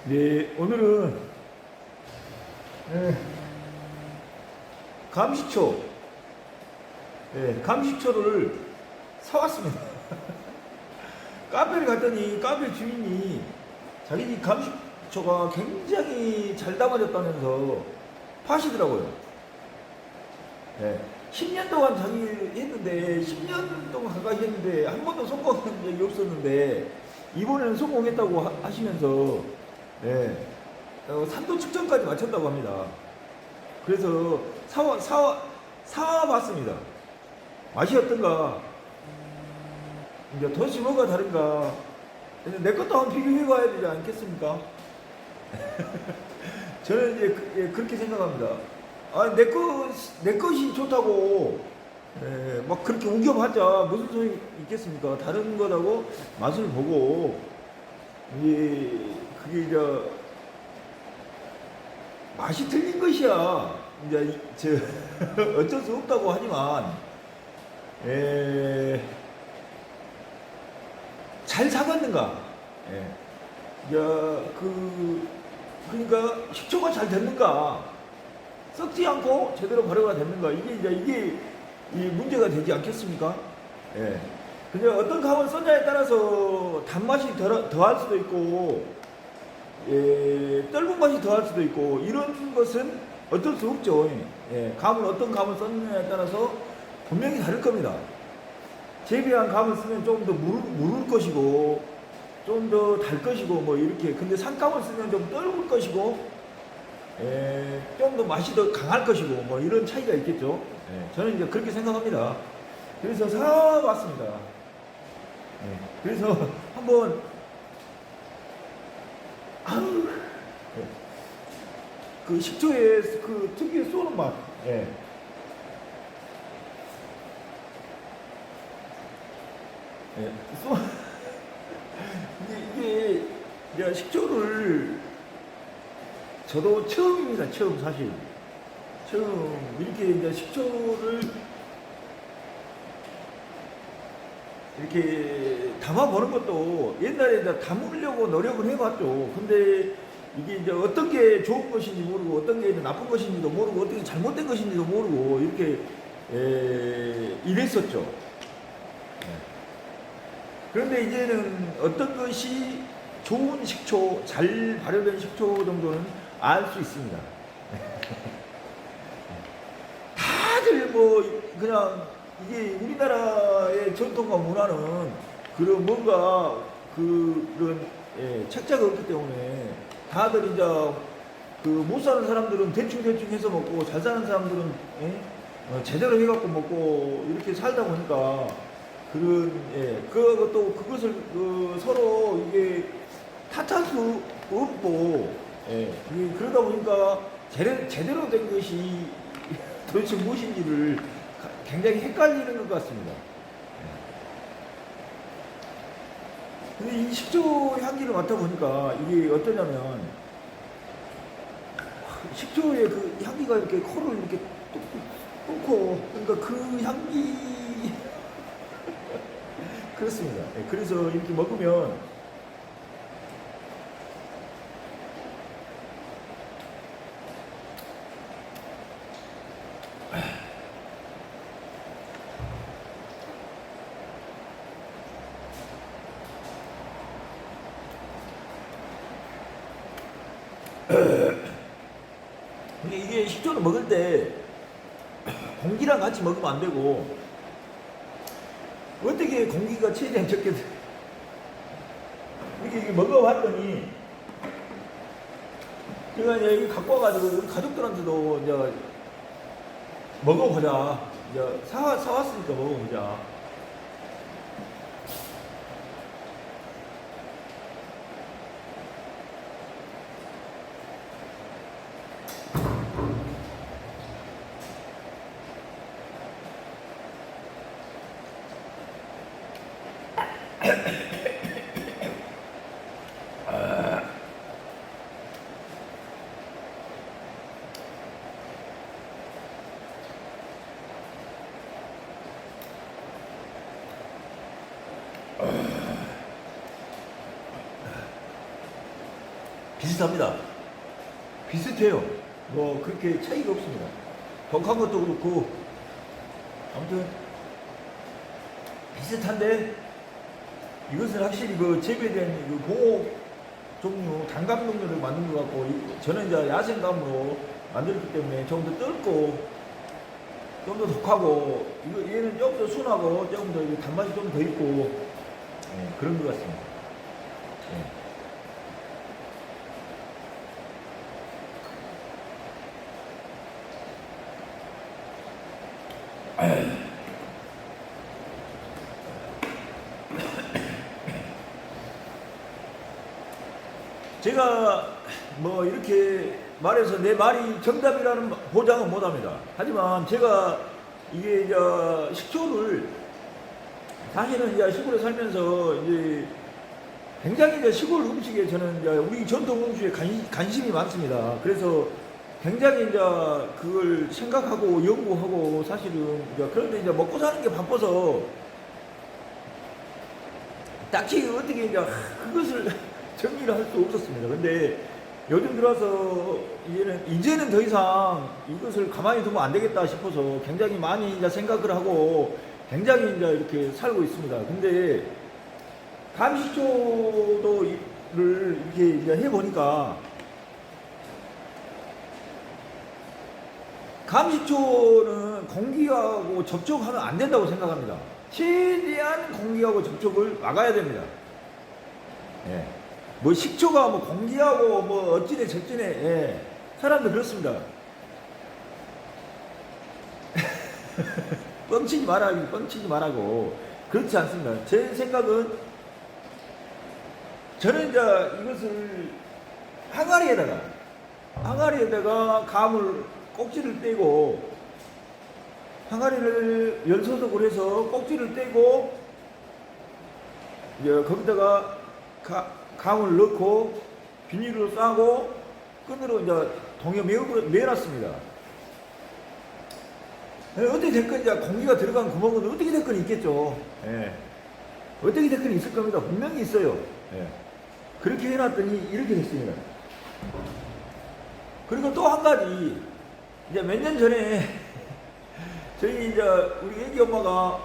네, 오늘은 네, 감식초, 감식초를 사왔습니다. 카페를 갔더니 카페 주인이 자기 집 감식초가 굉장히 잘 담아졌다면서 파시더라고요. 10년 동안 자기 했는데 10년 동안 가까이 했는데 한 번도 성공한 적이 없었는데 이번에는 성공했다고 하시면서 산도 측정까지 마쳤다고 합니다. 그래서 사와봤습니다. 맛이 어떤가? 이제 도대체 뭐가 다른가? 내 것도 한번 비교해 봐야 되지 않겠습니까? 저는 이제 그렇게 생각합니다. 내 것이 좋다고, 막 그렇게 우겨봤자 무슨 소용이 있겠습니까? 다른 것하고 맛을 보고, 그게 맛이 틀린 것이야. 어쩔 수 없다고 하지만, 잘 사갔는가? 그러니까 식초가 잘 됐는가? 썩지 않고 제대로 발효가 됐는가? 이게 이 문제가 되지 않겠습니까? 근데 어떤 감을 썼냐에 따라서 단맛이 더할 수도 있고, 떫은 맛이 더할 수도 있고, 이런 것은 어쩔 수 없죠. 어떤 감을 썼느냐에 따라서 분명히 다를 겁니다. 재배한 감을 쓰면 좀 더 무를 것이고, 좀 더 달 것이고, 뭐 이렇게. 근데 산감을 쓰면 좀 떫을 것이고, 좀 더 맛이 더 강할 것이고, 뭐 이런 차이가 있겠죠. 저는 이제 그렇게 생각합니다. 그래서 사왔습니다. 그래서 한번, 그 식초의 그 특유의 쏘는 맛. 쏘, 이게 식초를 저도 처음입니다. 사실. 처음, 이렇게 이제 식초를 이렇게 담아보는 것도 옛날에 이제 담으려고 노력을 해봤죠. 근데 이게 이제 어떤 게 좋은 것인지 모르고, 어떤 게 나쁜 것인지도 모르고, 어떤 게 잘못된 것인지도 모르고, 이렇게, 이랬었죠. 그런데 이제는 어떤 것이 좋은 식초, 잘 발효된 식초 정도는 알 수 있습니다. 다들 그냥 이게 우리나라의 전통과 문화는 그런 뭔가 그런 책자가 없기 때문에 다들 이제 못 사는 사람들은 대충 해서 먹고 잘 사는 사람들은 제대로 해갖고 먹고 이렇게 살다 보니까 그것을 서로 이게 탓할 수 없고, 그러다 보니까 제대로 된 것이 도대체 무엇인지를 굉장히 헷갈리는 것 같습니다. 근데 이 식초 향기를 맡아보니까 이게 어떠냐면, 식초의 그 향기가 이렇게 코를 이렇게 뚝뚝 뚫고, 그러니까 그 향기, 그렇습니다. 그래서 이렇게 먹으면, 근데 이게 식초를 먹을 때 공기랑 같이 먹으면 안 되고, 어떻게 공기가 최대한 적게 이렇게 먹어봤더니, 제가 이제 이거 갖고 와가지고 우리 가족들한테도 이제 먹어보자. 이제 사왔으니까 먹어보자. 비슷합니다. 비슷해요. 뭐 그렇게 차이가 없습니다. 독한 것도 그렇고 아무튼 비슷한데 이것은 확실히 그 재배된 그 공업 종류, 단감 종류를 만든 것 같고 저는 이제 야생감으로 만들었기 때문에 좀 더 뜰고 좀 더 독하고 이거 얘는 조금 더 순하고 조금 더 단맛이 좀 더 있고 그런 것 같습니다. 제가 뭐 이렇게 말해서 내 말이 정답이라는 보장은 못합니다. 하지만 제가 이게 이제 식초를 사실은 이제 시골에 살면서 이제 굉장히 이제 시골 음식에 저는 이제 우리 전통 음식에 관심이 많습니다. 그래서 굉장히 이제 그걸 생각하고 연구하고 사실은 이제 그런데 이제 먹고 사는 게 바빠서 딱히 어떻게 이제 그것을 정리를 할 수 없었습니다. 근데 요즘 들어서 이제는 더 이상 이것을 가만히 두면 안 되겠다 싶어서 굉장히 많이 이제 생각을 하고 굉장히 이제 이렇게 살고 있습니다. 근데 감식초를 이렇게 이제 해보니까 감식초는 공기하고 접촉하면 안 된다고 생각합니다. 최대한 공기하고 접촉을 막아야 됩니다. 예. 뭐 식초가 뭐 공기하고 뭐 어찌네 저찌네, 예. 사람들 그렇습니다. 뻥치지 말라고 그렇지 않습니다. 제 생각은 저는 이제 이것을 항아리에다가 감을 꼭지를 떼고 항아리를 연소독을 해서 꼭지를 떼고 이제 거기다가 감을 넣고 비닐로 싸고 끈으로 이제 동여 매놨습니다. 어떻게 됐건 이제 공기가 들어간 구멍은 어떻게 됐건 있겠죠. 예. 어떻게 됐건 있을 겁니다. 분명히 있어요. 예. 그렇게 해놨더니 이렇게 됐습니다. 그리고 또 한 가지 이제 몇 년 전에 저희 이제 우리 애기 엄마가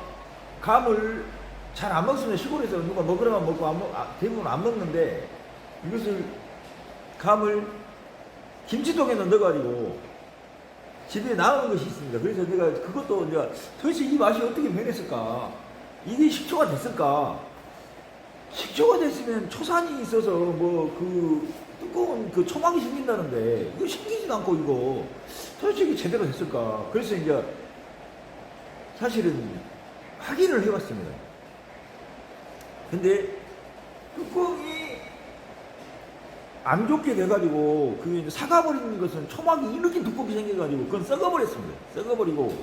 감을 잘 안 먹습니다. 시골에서 누가 먹으라면 먹고 대부분 안 먹는데 이것을 감을 김치통에다 넣어가지고 집에 나오는 것이 있습니다. 그래서 내가 그것도 이제 도대체 이 맛이 어떻게 변했을까? 이게 식초가 됐을까? 식초가 됐으면 초산이 있어서 뭐 그 두꺼운 그 초막이 생긴다는데 이거 생기지도 않고 이거 도대체 이게 제대로 됐을까? 그래서 이제 사실은 확인을 해봤습니다. 근데 뚜껑이 안 좋게 돼가지고 그 사가버리는 것은 초막이 이렇게 두껍게 생겨가지고 그건 썩어버렸습니다. 썩어버리고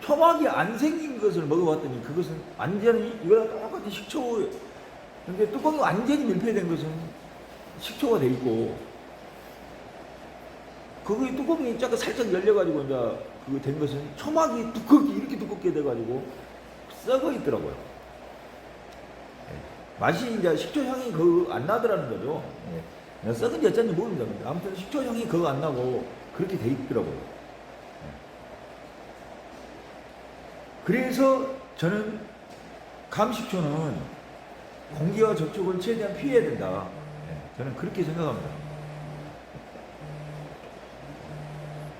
초막이 안 생긴 것을 먹어봤더니 그것은 완전히 이거랑 똑같이 식초. 근데 뚜껑이 완전히 밀폐된 것은 식초가 돼 있고 거기 뚜껑이 잠깐 살짝 열려가지고 이제 그거 된 것은 초막이 이렇게 두껍게 돼가지고 썩어 있더라고요. 맛이 이제 식초 향이 그거 안 나더라는 거죠. 예. 썩은지 어쩐지 모릅니다. 아무튼 식초 향이 그거 안 나고 그렇게 돼 있더라고요. 예. 그래서 저는 감식초는 공기와 접촉을 최대한 피해야 된다. 예. 저는 그렇게 생각합니다.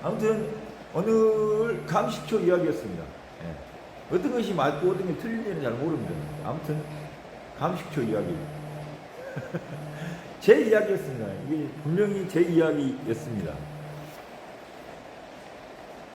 아무튼 오늘 감식초 이야기였습니다. 예. 어떤 것이 맞고 어떤 게 틀린지는 잘 모릅니다. 아무튼 감식초 이야기. 제 이야기였습니다. 이게 분명히 제 이야기였습니다.